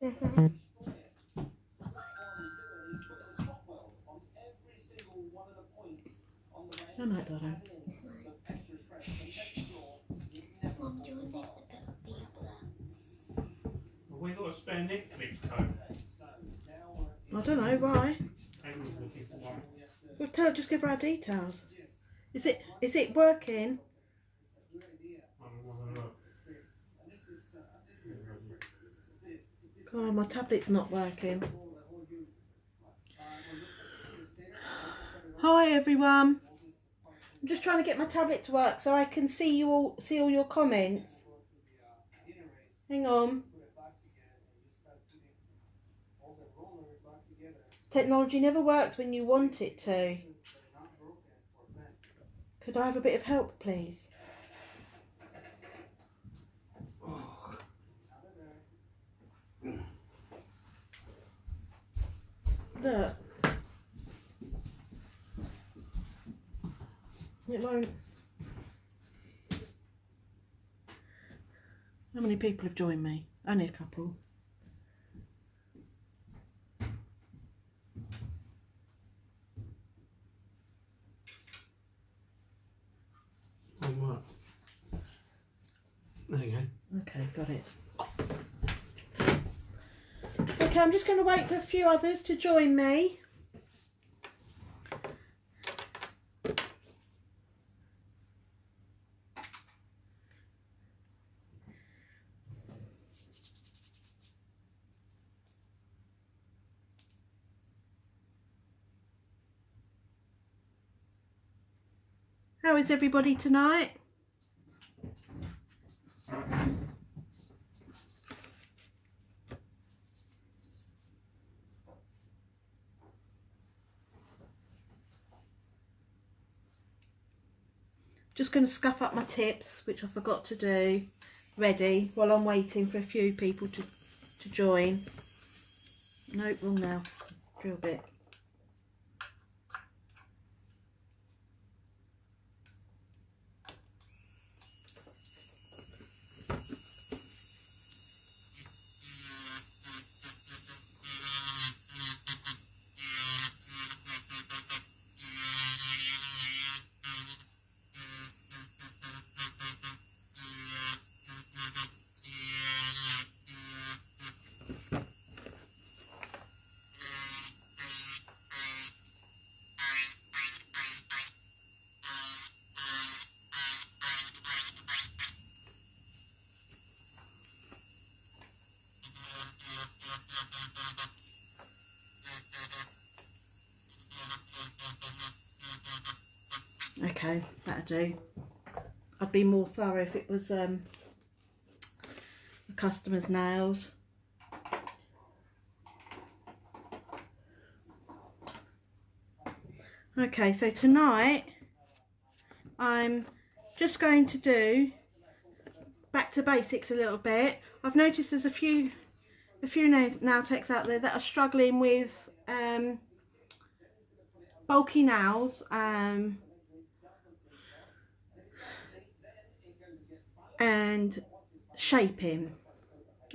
Mhm. Good night, darling. I'm doing this to put the apple out. Well, we got a spare Netflix code. I don't know why. Everyone's looking for one. Well, tell her, just give her our details. Is it working? I'm gonna look. Oh, my tablet's not working. Hi everyone. I'm just trying to get my tablet to work so I can see all your comments. Hang on. Technology never works when you want it to. Could I have a bit of help, please? Look. It won't. How many people have joined me? Only a couple. Oh, what? There you go. Okay, got it. Okay, I'm just going to wait for a few others to join me. How is everybody tonight? Just going to scuff up my tips, which I forgot to do, ready, while I'm waiting for a few people to join. Nope, wrong now. Drill bit. Okay, that'll do. I'd be more thorough if it was a customer's nails. Okay, so tonight I'm just going to do back to basics a little bit. I've noticed there's a few nail techs out there that are struggling with bulky nails and shaping.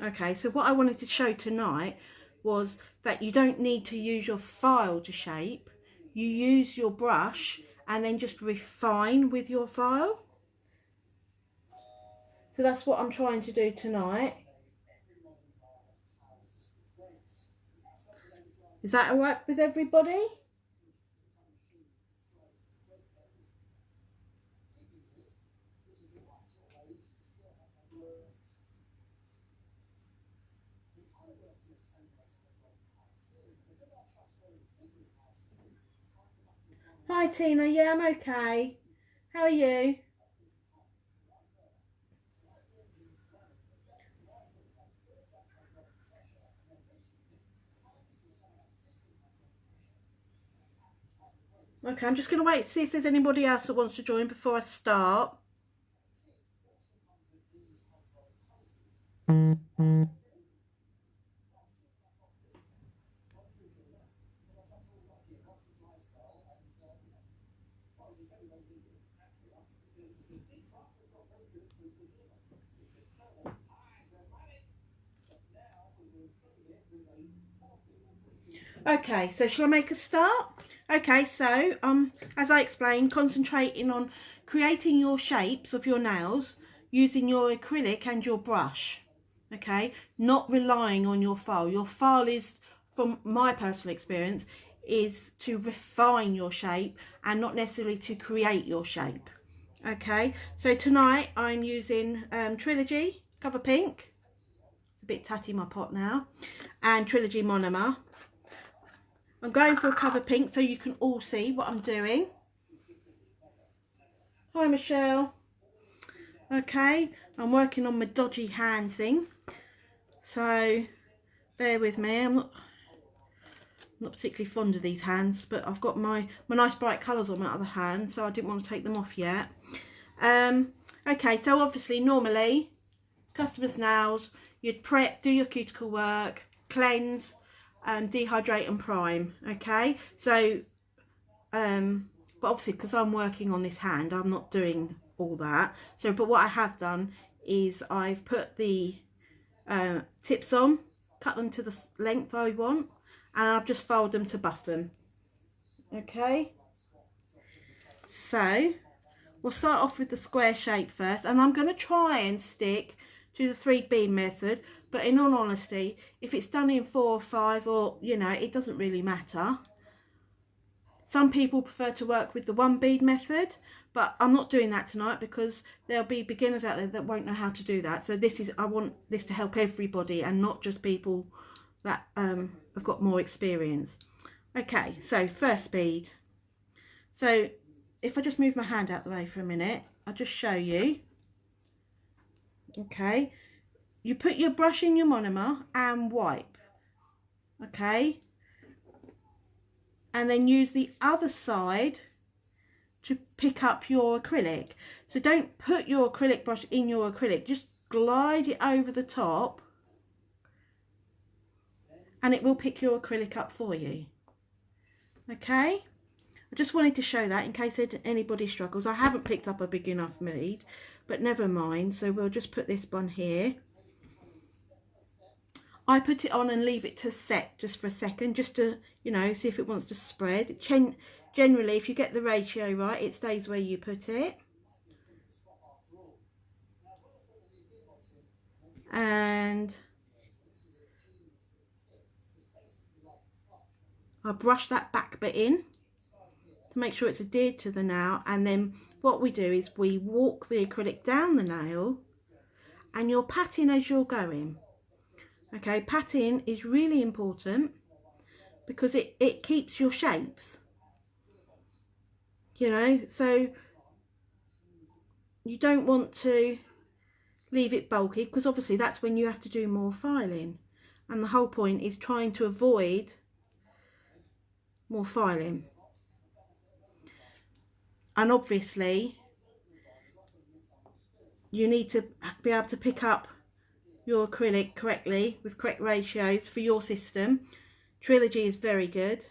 Okay, so what I wanted to show tonight was that you don't need to use your file to shape. You use your brush and then just refine with your file. So that's what I'm trying to do tonight. Is that all right with everybody? Hi Tina, yeah, I'm okay. How are you? Okay, I'm just going to wait to see if there's anybody else that wants to join before I start. Okay, so shall I make a start? Okay, so as I explained, concentrating on creating your shapes of your nails using your acrylic and your brush. Okay, not relying on your file. Your file is, from my personal experience, is to refine your shape and not necessarily to create your shape. Okay, so tonight I'm using Trilogy Cover Pink. It's a bit tatty my pot now, and Trilogy Monomer. I'm going for a cover pink so you can all see what I'm doing. Hi Michelle. Okay, I'm working on my dodgy hand thing, so bear with me. I'm not particularly fond of these hands, but I've got my nice bright colours on my other hand, so I didn't want to take them off yet. Okay, so obviously normally customers' nails, you'd prep, do your cuticle work, cleanse, dehydrate and prime. Okay, so but obviously because I'm working on this hand, I'm not doing all that. So but what I have done is I've put the tips on, cut them to the length I want, and I've just folded them to buff them. Okay, so we'll start off with the square shape first, and I'm going to try and stick to the 3 bead method, but in all honesty, if it's done in 4 or 5, or you know, it doesn't really matter. Some people prefer to work with the 1 bead method, but I'm not doing that tonight because there'll be beginners out there that won't know how to do that. So this is, I want this to help everybody and not just people that have got more experience. Okay, so first bead. So if I just move my hand out the way for a minute, I'll just show you. Okay, you put your brush in your monomer and wipe. Okay, and then use the other side to pick up your acrylic. So don't put your acrylic brush in your acrylic, just glide it over the top and it will pick your acrylic up for you. Okay, I just wanted to show that in case anybody struggles. I haven't picked up a big enough bead, but never mind. So we'll just put this one here. I put it on and leave it to set just for a second, just to, you know, see if it wants to spread. Generally, if you get the ratio right, it stays where you put it. And I brush that back bit in to make sure it's adhered to the nail, and then what we do is we walk the acrylic down the nail and you're patting as you're going. Okay, patting is really important because it keeps your shapes, you know, so you don't want to leave it bulky because obviously that's when you have to do more filing, and the whole point is trying to avoid more filing. And obviously you need to be able to pick up your acrylic correctly with correct ratios for your system. Trilogy is very good.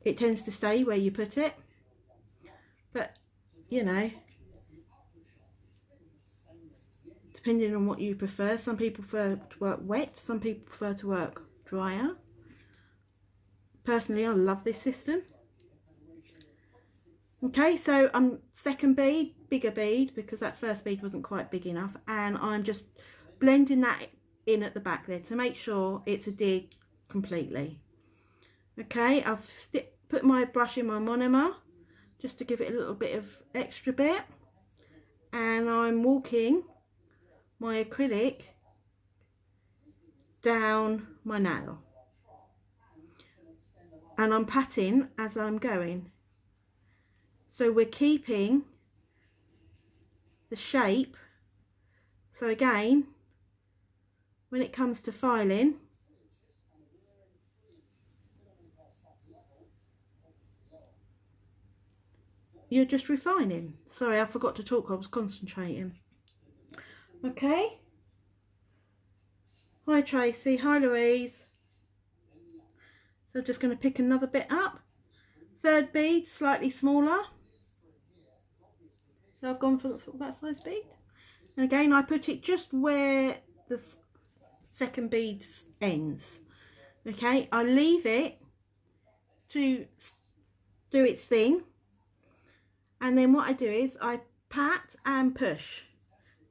It tends to stay where you put it, but you know, depending on what you prefer. Some people prefer to work wet, some people prefer to work drier. Personally, I love this system. Okay, so second bead, bigger bead, because that first bead wasn't quite big enough, and I'm just blending that in at the back there to make sure it's adhered completely. Okay, I've put my brush in my monomer just to give it a little bit of extra bit, and I'm walking my acrylic down my nail, and I'm patting as I'm going. So we're keeping the shape. So again, when it comes to filing, you're just refining. Sorry, I forgot to talk, I was concentrating. Okay. Hi Tracy, hi Louise. So I'm just going to pick another bit up. Third bead, slightly smaller. So I've gone for that size bead. And again, I put it just where the second bead ends. Okay, I leave it to do its thing, and then what I do is I pat and push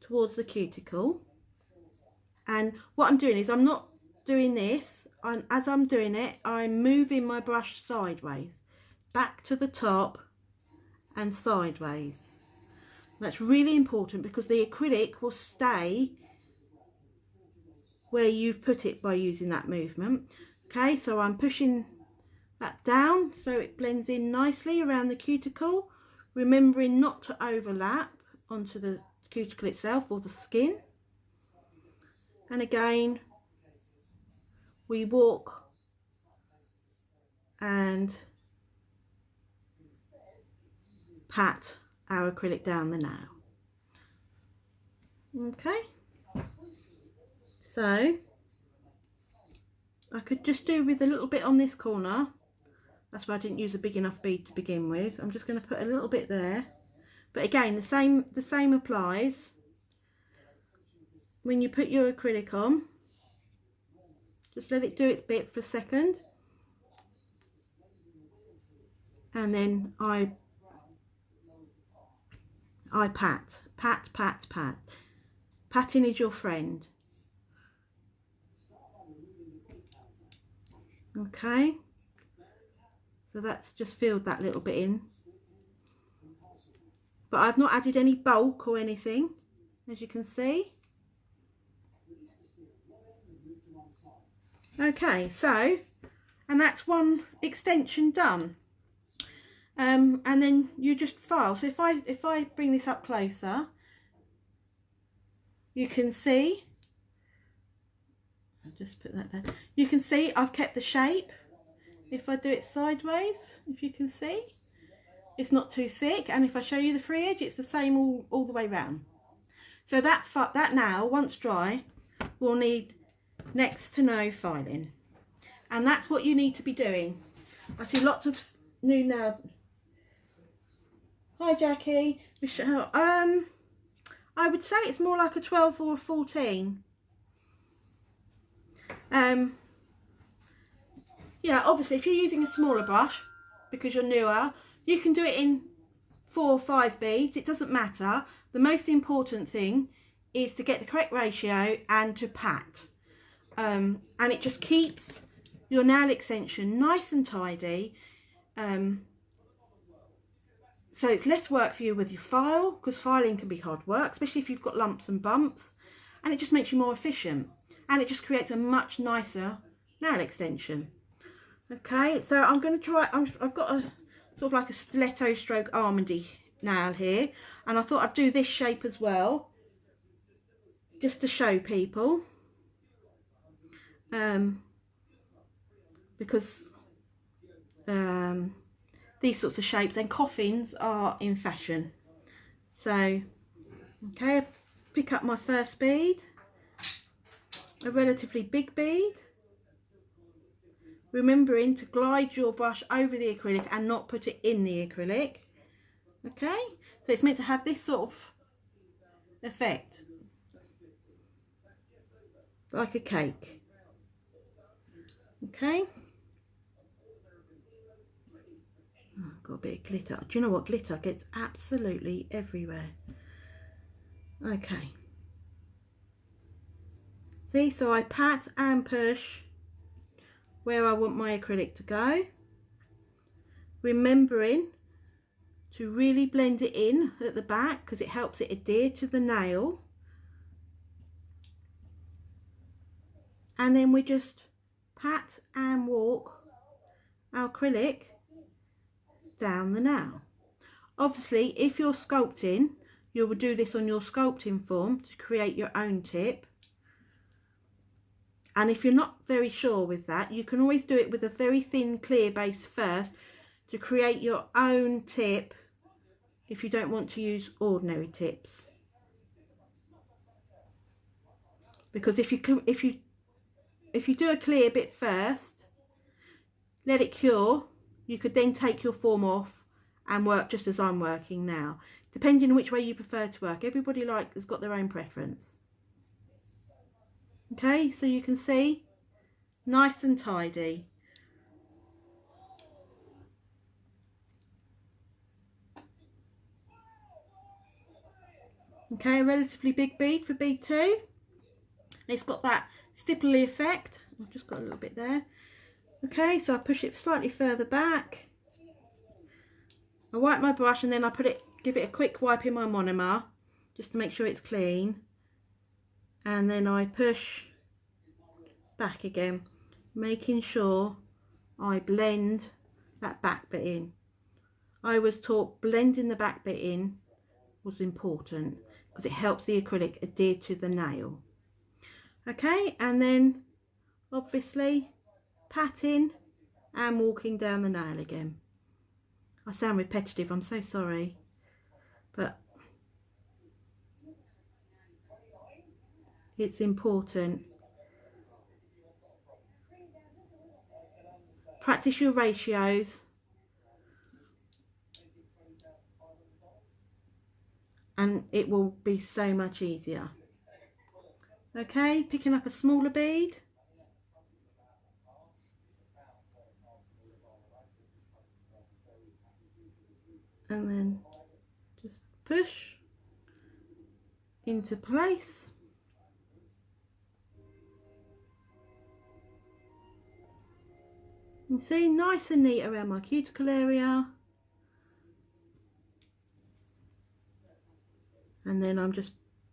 towards the cuticle. And what I'm doing is I'm not doing this. As I'm doing it, I'm moving my brush sideways, back to the top and sideways. That's really important because the acrylic will stay where you've put it by using that movement. Okay, so I'm pushing that down so it blends in nicely around the cuticle, remembering not to overlap onto the cuticle itself or the skin. And again, we walk and pat our acrylic down the nail. Okay, so I could just do with a little bit on this corner. That's why I didn't use a big enough bead to begin with. I'm just going to put a little bit there, but again the same applies. When you put your acrylic on, just let it do its bit for a second, and then I pat. Patting is your friend. Okay, so that's just filled that little bit in, but I've not added any bulk or anything, as you can see. Okay, so, and that's one extension done. And then you just file. So if I bring this up closer, you can see, I'll just put that there. You can see I've kept the shape. If I do it sideways, if you can see, it's not too thick, and if I show you the free edge, it's the same all the way round. So that nail, once dry, will need next to no filing, and that's what you need to be doing. I see lots of new nail. Hi Jackie, Michelle. I would say it's more like a 12 or a 14. Yeah, obviously if you're using a smaller brush because you're newer, you can do it in 4 or 5 beads. It doesn't matter. The most important thing is to get the correct ratio and to pat. And it just keeps your nail extension nice and tidy. So it's less work for you with your file, because filing can be hard work, especially if you've got lumps and bumps, and it just makes you more efficient, and it just creates a much nicer nail extension. Okay, so I'm going to try, I've got a sort of like a stiletto stroke almondy nail here, and I thought I'd do this shape as well, just to show people, because these sorts of shapes and coffins are in fashion. So okay, pick up my first bead, a relatively big bead, remembering to glide your brush over the acrylic and not put it in the acrylic. Okay, so it's meant to have this sort of effect, like a cake. Okay, oh, got a bit of glitter. Do you know what? Glitter gets absolutely everywhere. Okay, see, so I pat and push where I want my acrylic to go, remembering to really blend it in at the back because it helps it adhere to the nail, and then we just pat and walk our acrylic down the nail. Obviously if you're sculpting, you will do this on your sculpting form to create your own tip, and if you're not very sure with that, you can always do it with a very thin clear base first to create your own tip if you don't want to use ordinary tips. Because if you do a clear bit first, let it cure, you could then take your form off and work just as I'm working now, depending on which way you prefer to work. Everybody has got their own preference. Okay, so you can see, nice and tidy. Okay, a relatively big bead for bead 2. It's got that stipply effect. I've just got a little bit there. Okay, so I push it slightly further back. I wipe my brush and then I give it a quick wipe in my monomer just to make sure it's clean. And then I push back again, making sure I blend that back bit in. I was taught blending the back bit in was important because it helps the acrylic adhere to the nail. Okay, and then obviously patting and walking down the nail again. I sound repetitive, I'm so sorry, but it's important. Practice your ratios and it will be so much easier. Okay, picking up a smaller bead. And then just push into place. You see, nice and neat around my cuticle area. And then I'm just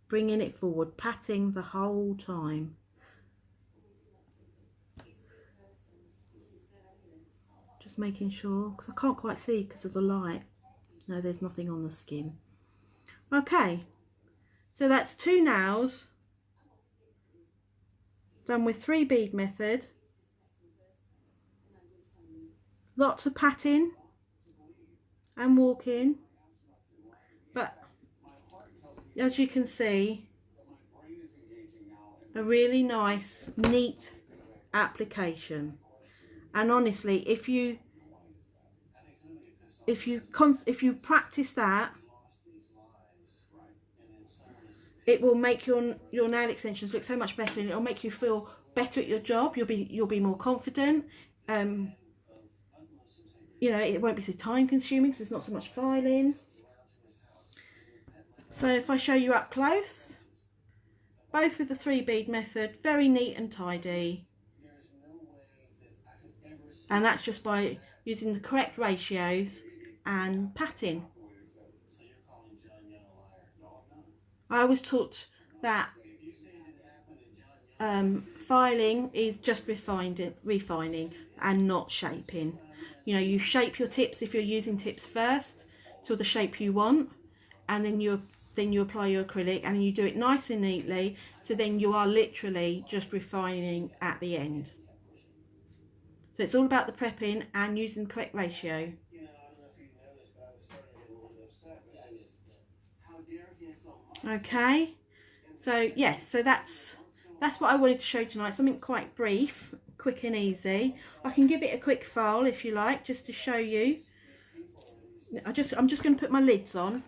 bringing it forward, patting the whole time. Just making sure, because I can't quite see because of the light. No, there's nothing on the skin. Okay, so that's 2 nails done with 3 bead method. Lots of patting and walking, but as you can see, a really nice, neat application. And honestly, if you practice that, it will make your nail extensions look so much better, and it'll make you feel better at your job. You'll be more confident. You know, it won't be so time consuming because there's not so much filing. So if I show you up close, both with the 3 bead method, very neat and tidy. And that's just by using the correct ratios and patting. I was taught that filing is just refining and not shaping. You know, you shape your tips if you're using tips first to the shape you want, and then you apply your acrylic and you do it nice and neatly, so then you are literally just refining at the end. So it's all about the prepping and using the correct ratio. Okay, so yes, so that's what I wanted to show tonight. Something quite brief, quick and easy. I can give it a quick file if you like, just to show you. I'm just going to put my lids on.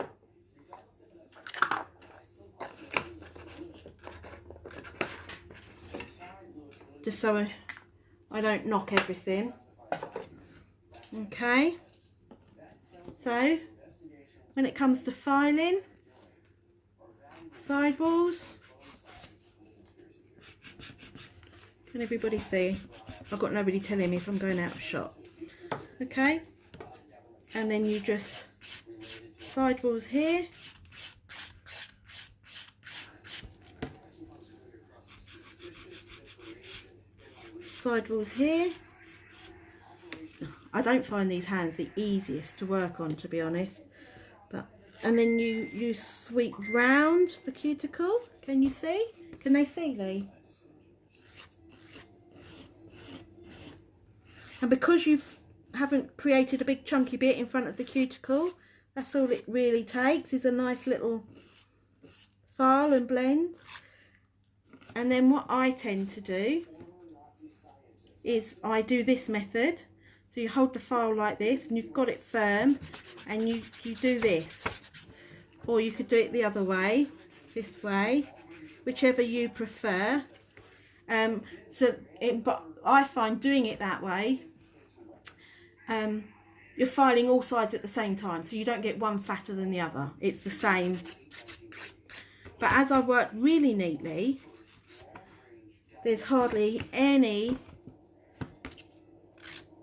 Just so I don't knock everything. Okay, so when it comes to filing, sidewalls, can everybody see? I've got nobody telling me if I'm going out of shot. Okay, and then you just sidewalls here, sidewalls here. I don't find these hands the easiest to work on, to be honest, but and then you sweep round the cuticle. Can you see? Can they see, Lee? And because you haven't created a big chunky bit in front of the cuticle, that's all it really takes is a nice little file and blend. And then what I tend to do is I do this method. So you hold the file like this and you've got it firm, and you do this, or you could do it the other way, this way, whichever you prefer. But I find doing it that way, you're filing all sides at the same time, so you don't get one fatter than the other. It's the same. But as I work really neatly, there's hardly any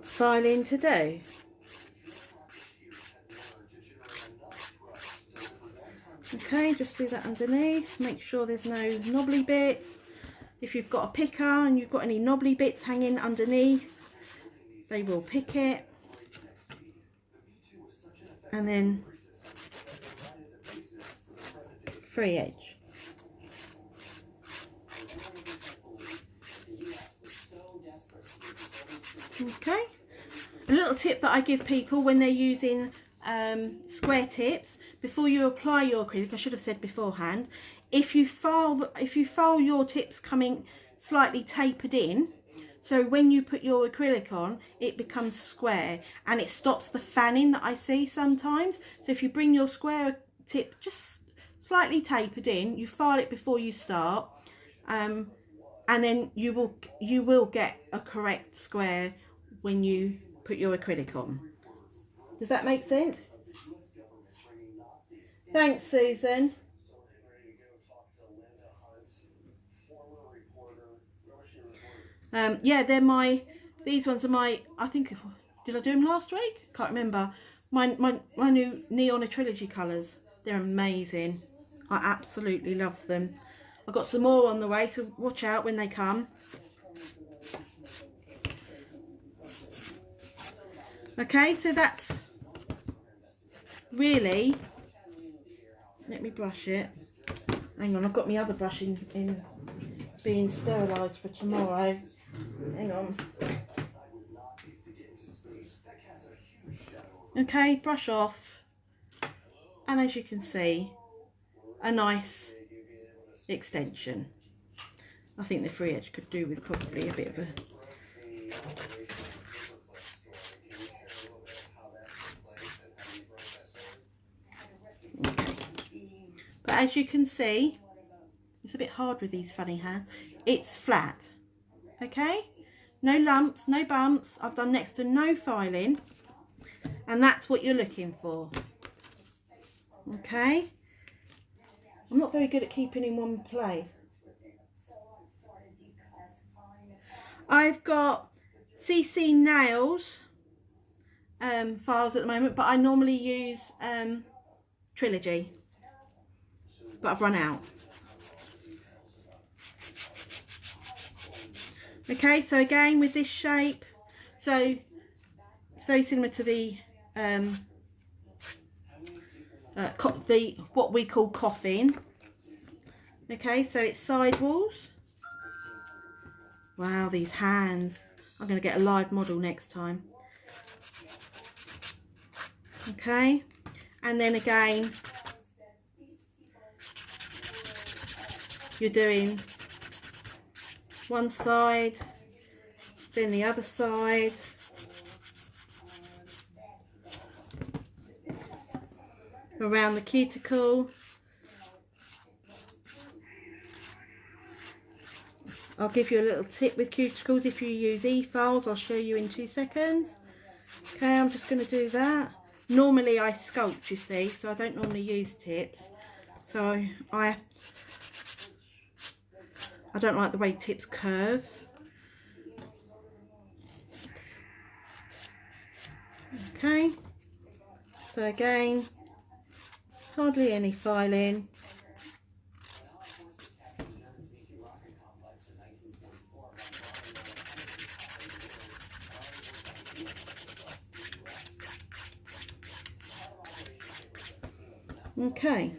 filing to do. Okay, just do that underneath. Make sure there's no knobbly bits. If you've got a picker and you've got any knobbly bits hanging underneath, they will pick it. And then free edge. Okay. A little tip that I give people when they're using square tips, before you apply your acrylic, I should have said beforehand, if you file your tips coming slightly tapered in, so when you put your acrylic on, it becomes square and it stops the fanning that I see sometimes. So if you bring your square tip just slightly tapered in, you file it before you start, and then you will get a correct square when you put your acrylic on. Does that make sense? Thanks, Susan. Yeah, these ones are my, I think, did I do them last week? Can't remember. My new neon trilogy colours. They're amazing. I absolutely love them. I've got some more on the way, so watch out when they come. Okay, so that's really, let me brush it. Hang on, I've got my other brush in being sterilised for tomorrow. Hang on. Okay, brush off. And as you can see, a nice extension. I think the free edge could do with probably a bit of a... Okay. But as you can see, it's a bit hard with these funny hands. It's flat. Okay? No lumps, no bumps. I've done next to no filing. And that's what you're looking for. Okay? I'm not very good at keeping in one place. I've got CC Nails files at the moment, but I normally use Trilogy. But I've run out. Okay, so again with this shape, so it's very similar to the what we call coffin. Okay, so it's sidewalls. Wow, these hands. I'm going to get a live model next time. Okay, and then again you're doing one side, then the other side. Around the cuticle. I'll give you a little tip with cuticles. If you use e-files, I'll show you in 2 seconds. Okay, I'm just going to do that. Normally I sculpt, you see, so I don't normally use tips. So I don't like the way tips curve. Okay, so again, hardly any filing. Okay,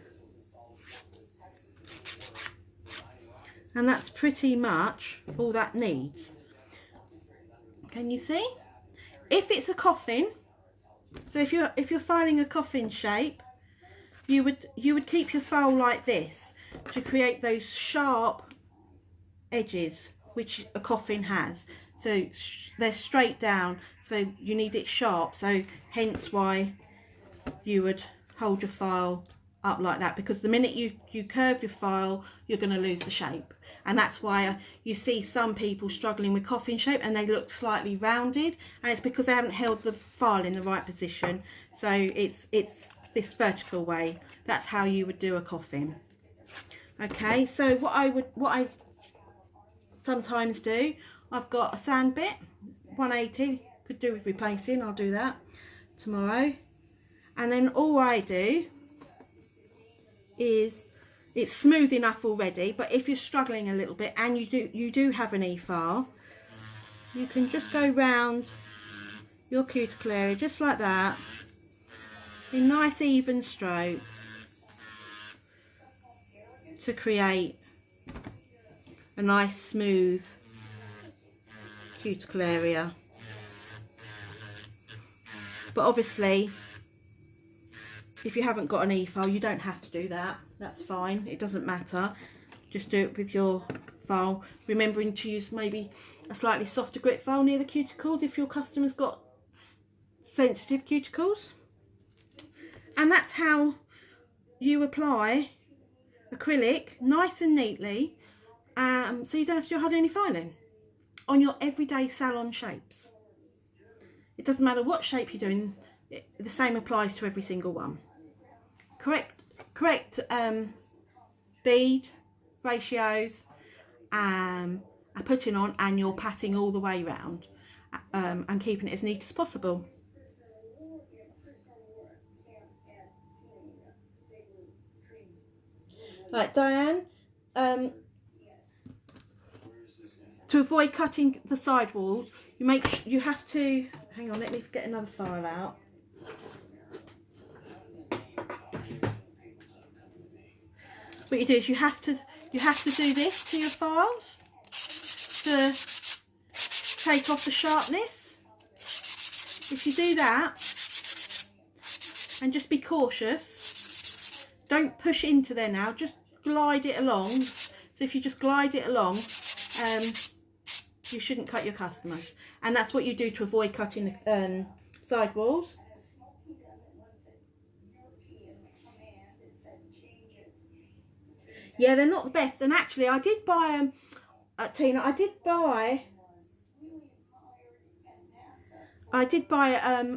and that's pretty much all that needs. Can you see? If it's a coffin, so if you're filing a coffin shape, you would keep your file like this to create those sharp edges which a coffin has. So they're straight down, so you need it sharp, so hence why you would hold your file up like that, because the minute you curve your file, you're going to lose the shape. And that's why you see some people struggling with coffin shape and they look slightly rounded, and it's because they haven't held the file in the right position. So it's this vertical way. That's how you would do a coffin. Okay, so what I sometimes do, I've got a sand bit, 180, could do with replacing, I'll do that tomorrow. And then all I do is, it's smooth enough already, but if you're struggling a little bit and you do have an e-file, you can just go round your cuticle area just like that in nice even strokes to create a nice smooth cuticle area. But obviously, if you haven't got an e-file, you don't have to do that. That's fine, it doesn't matter. Just do it with your file, remembering to use maybe a slightly softer grit file near the cuticles if your customer's got sensitive cuticles. And that's how you apply acrylic nice and neatly, so you don't have to do hardly any filing on your everyday salon shapes. It doesn't matter what shape you're doing, the same applies to every single one. Correct bead ratios are putting on, and you're patting all the way round and keeping it as neat as possible. Like Diane, to avoid cutting the side walls, you have to, hang on, let me get another file out. What you do is you have to do this to your files to take off the sharpness. If you do that, and just be cautious, don't push into there now, just glide it along. So if you just glide it along, you shouldn't cut your customers, and that's what you do to avoid cutting side walls. Yeah, they're not the best. And actually, I did buy Tina, I did buy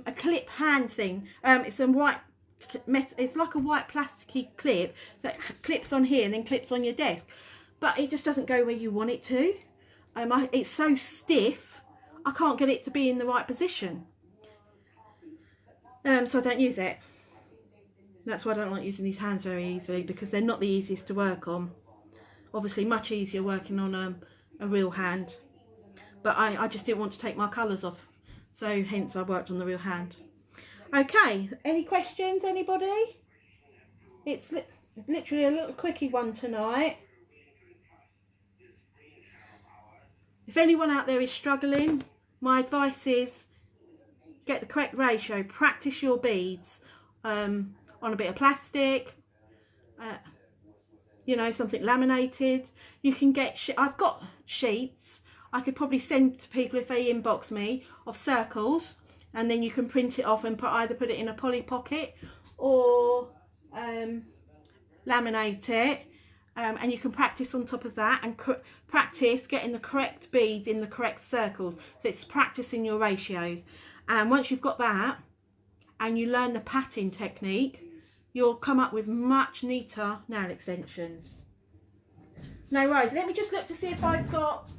a clip hand thing. It's a white, it's like a white plasticky clip that clips on here and then clips on your desk, but it just doesn't go where you want it to. It's so stiff, I can't get it to be in the right position. So I don't use it. That's why I don't like using these hands very easily, because they're not the easiest to work on. Obviously much easier working on a real hand, but I just didn't want to take my colours off, so hence I worked on the real hand. Okay, any questions, anybody? It's literally a little quickie one tonight. If anyone out there is struggling, my advice is get the correct ratio, practice your beads on a bit of plastic, you know, something laminated. You can get, I've got sheets I could probably send to people if they inbox me of circles, and then you can print it off and either put it in a Polly Pocket or laminate it, and you can practice on top of that and practice getting the correct beads in the correct circles. So it's practicing your ratios, and once you've got that and you learn the patting technique, you'll come up with much neater nail extensions. No worries. Let me just look to see if I've got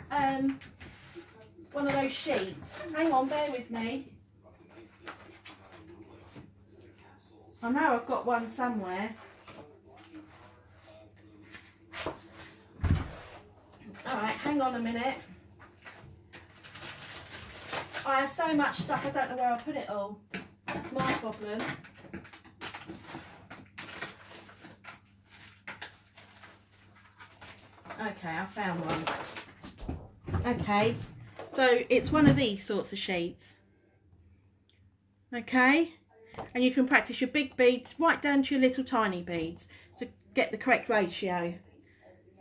one of those sheets. Hang on, bear with me. I know I've got one somewhere. Alright, hang on a minute. I have so much stuff, I don't know where I'll put it all. That's my problem. Okay, I found one. Okay, so it's one of these sorts of sheets. Okay, and you can practice your big beads right down to your little tiny beads to get the correct ratio.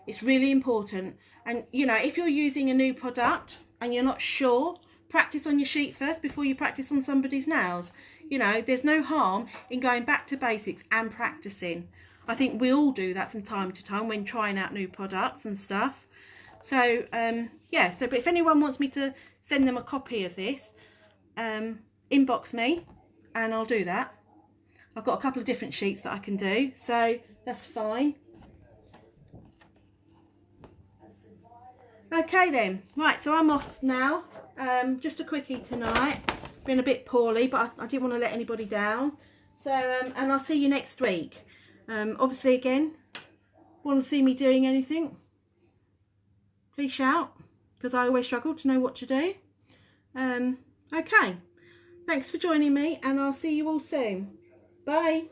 It's really important. And you know, if you're using a new product and you're not sure, practice on your sheet first before you practice on somebody's nails. You know, there's no harm in going back to basics and practicing. I think we all do that from time to time when trying out new products and stuff. So yeah, so but if anyone wants me to send them a copy of this, inbox me and I'll do that. I've got a couple of different sheets that I can do, so that's fine. Okay then, right, so I'm off now. Just a quickie tonight. Been a bit poorly, but I didn't want to let anybody down. So and I'll see you next week. Obviously, again, want to see me doing anything, please shout, because I always struggle to know what to do. Okay, thanks for joining me, and I'll see you all soon. Bye.